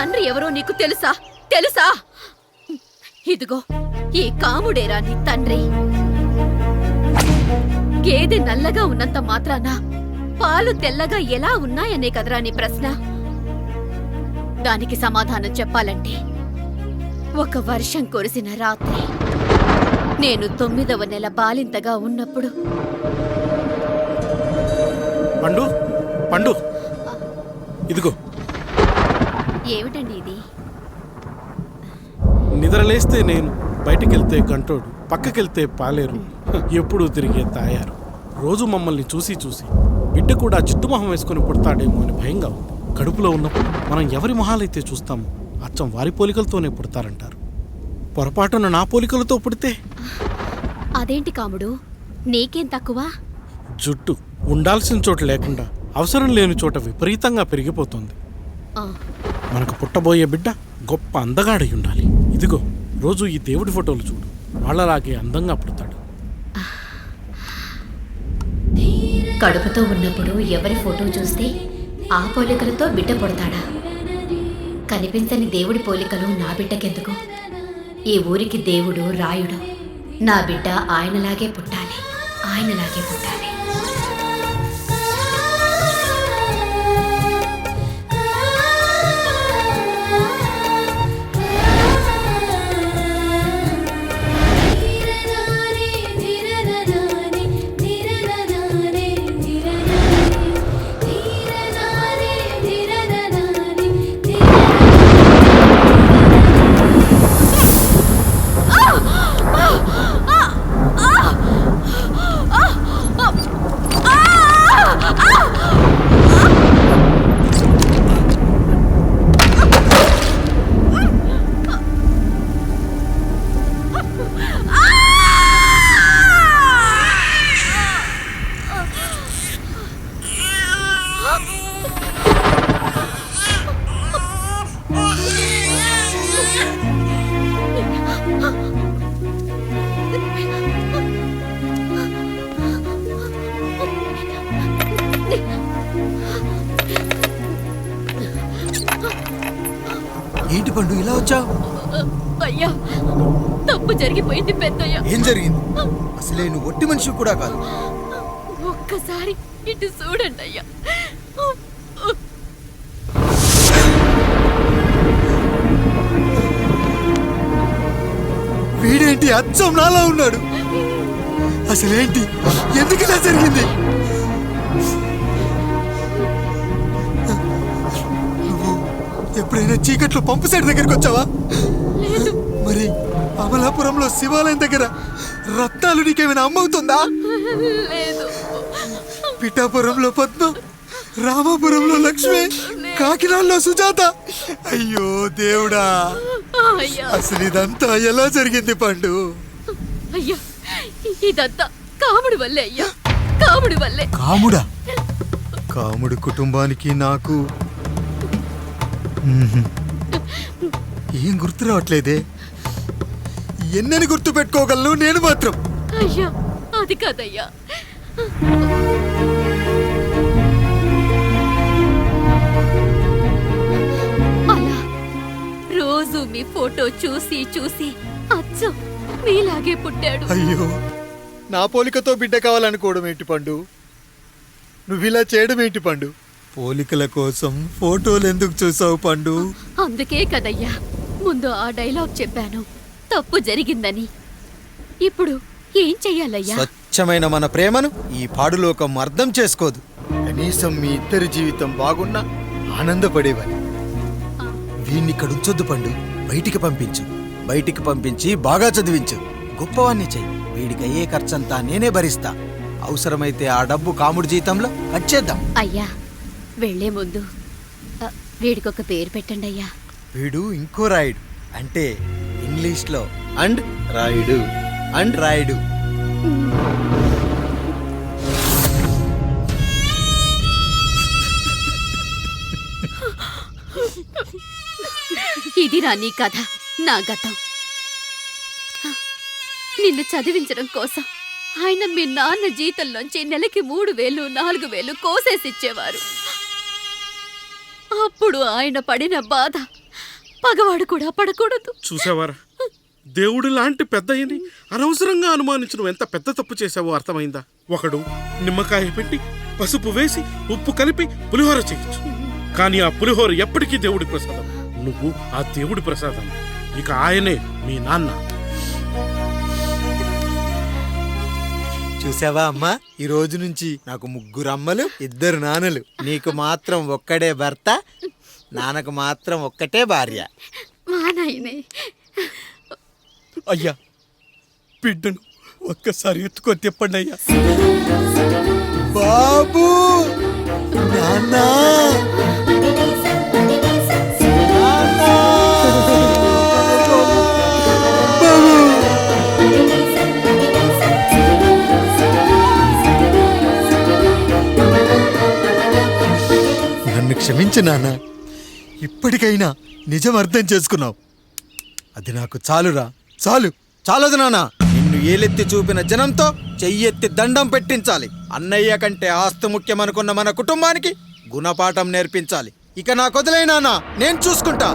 తండ్రి ఎవరో నీకు తెలుసా? తెలుసా? ఇదిగో ఈ కాముడేరా నీ తండ్రి. గేదె నల్లగా ఉన్నంత మాత్రాన పాలు తెల్లగా ఎలా ఉన్నాయనే కదరా నీ ప్రశ్న. దానికి సమాధానం చెప్పాలంటే ఒక వర్షం కురిసిన రాత్రి నేను 9వ నెల బాలింతగా ఉన్నప్పుడు. పండు పండు ఇదిగో. ఏమిటండి ఇది? నిద్రలేస్తే నేను, బయటికెళ్తే గంటోడు, పక్కకెళ్తే పాలేరు, ఎప్పుడూ తిరిగే తాయారు. రోజు మమ్మల్ని చూసి చూసి బిడ్డ కూడా చిట్టుమొహం వేసుకుని పుడతాడేమో అని భయంగా ఉంది. కడుపులో ఉన్నప్పుడు మనం ఎవరి మొహాలైతే చూస్తామో అచ్చం వారి పోలికలతోనే పుడతారంటారు. పొరపాటున నా పోలికలతో పుడితే? అదేంటి కాముడు, నీకేం తక్కువ? జుట్టు ఉండాల్సిన చోట లేకుండా అవసరం లేని చోట విపరీతంగా పెరిగిపోతుంది. మనకు పుట్టబోయే బిడ్డ గొప్ప అందగాడై ఉండాలి. ఇదిగో రోజు ఈ దేవుడి ఫోటోలు చూడు, వాళ్ళలాగే అందంగా పుడతాడు. కడుపుతో ఉన్నప్పుడు ఎవరి ఫోటో చూస్తే ఆ పోలికలతో బిడ్డ పుడతాడా? కనిపించని దేవుడి పోలికలు నా బిడ్డకెందుకు? ఈ ఊరికి దేవుడు రాయుడు. నా బిడ్డ ఆయనలాగే పుట్టాలి, ఆయనలాగే పుట్టాలి. ఏంటి పండు ఇలా వచ్చావు? అయ్యా, తప్పు జరిగిపోయింది పెద్దయ్యా. ఏం జరిగింది? అసలే నువ్వు ఒట్టి మనిషి కూడా కాదు. ఒక్కసారి ఇటు చూడండి అయ్యా. వీడేంటి అచ్చం నాలా ఉన్నాడు? అసలేంటి, ఎందుకు ఇలా జరిగింది? నువ్వు ఎప్పుడైనా చీకట్లో పంపు సైడ్ దగ్గరికి వచ్చావా? మరి అమలాపురంలో శివాలయం దగ్గర రత్నాలు నీకేమైనా అమ్మవుతుందా? పిఠాపురంలో పద్మ, రామాపురంలో లక్ష్మి, కాకినాడలో సుజాత. అయ్యో దేవుడా, అసలు ఇదంతా ఎలా జరిగింది పండు? అయ్యా, ఇదంతా కాముడి వల్లే అయ్యా, కాముడి వల్లే. కాముడా? కాముడి కుటుంబానికి నాకు ఏం గుర్తు రావట్లేదే. ఎన్నని గుర్తు పెట్టుకోగలను నేను మాత్రం? అయ్యా, అది కాదయ్యా. అలా రోజు మీ ఫోటో చూసి చూసి అచ్చం మీలాగే పుట్టాడు. అయ్యో, నా పోలికతో బిడ్డ కావాలనుకోవడం ఏంటి పండు? నువ్విలా చేయడం ఏంటి పండు? పోలికల కోసం ఫోటోలు ఎందుకు చూసావు పండు? అందుకే కదయ్యా ముందు ఆ డైలాగ్ చెప్పాను, తప్పు జరిగిందని. ఇప్పుడు ఏం చెయ్యాలయ్యా? స్వచ్ఛమైన మన ప్రేమను ఈ పాడులోకం అర్థం చేసుకోదు. కనీసం మీ ఇద్దరి జీవితం బాగున్నా ఆనందపడేవాని. వీణ్ణి ఇక్కడ ఉంచొద్దు పండు, బయటికి పంపించు. బయటికి పంపించి బాగా చదివించు, గొప్పవాణ్ణి చెయ్యి. వీడికి అయ్యే ఖర్చంతా నేనే భరిస్తా. అవసరమైతే ఆ డబ్బు కాముడి జీతంలో వచ్చేద్దాం. అయ్యా, వెళ్లే ముందు వీడికొక పేరు పెట్టండి అయ్యా. వీడు ఇంకో రాయుడు, అంటే ఇంగ్లీష్లో అండ్ రాయుడు, అండ్ రాయుడు. ఇదిరా నీ కథ, నా గతం. నిన్ను చదివించడం కోసం ఆయన మీ నాన్న జీతంలోంచి నెలకి 3000, 4000 కోసేసిచ్చేవారు. అప్పుడు ఆయన పడిన బాధ పగవాడు కూడా పడకూడదు. చూసావారా, దేవుడు లాంటి పెద్దయ్యని అనవసరంగా అనుమానించడం ఎంత పెద్ద తప్పు చేశావో అర్థమైందా? ఒకడు నిమ్మకాయ పెట్టి పసుపు వేసి ఉప్పు కలిపి పులిహోర చేయొచ్చు, కానీ ఆ పులిహోర ఎప్పటికీ దేవుడి ప్రసాదం. నువ్వు ఆ దేవుడి ప్రసాదం. ఇక ఆయనే మీ నాన్న. చూసావా అమ్మా, ఈ రోజు నుంచి నాకు 3 అమ్మలు 2 నాన్నలు. నీకు మాత్రం ఒక్కడే భర్త, నాన్నకు మాత్రం ఒక్కటే భార్య. మా నాయనే, అయ్యా, బిడ్డను ఒక్కసారి ఎత్తుకొని తిప్పండి అయ్యా. బాబు, నాన్నా, నన్ను క్షమించు నాన్న. ఇప్పటికైనా నిజం అర్థం చేసుకున్నావు. అది నాకు చాలురా, చాలదు నాన్న. నిన్ను ఏలెత్తి చూపిన జనంతో చెయ్యెత్తి దండం పెట్టించాలి. అన్నయ్య కంటే ఆస్తి ముఖ్యమనుకున్న మన కుటుంబానికి గుణపాఠం నేర్పించాలి. ఇక నాకు వదిలే నాన్న, నేను చూసుకుంటా.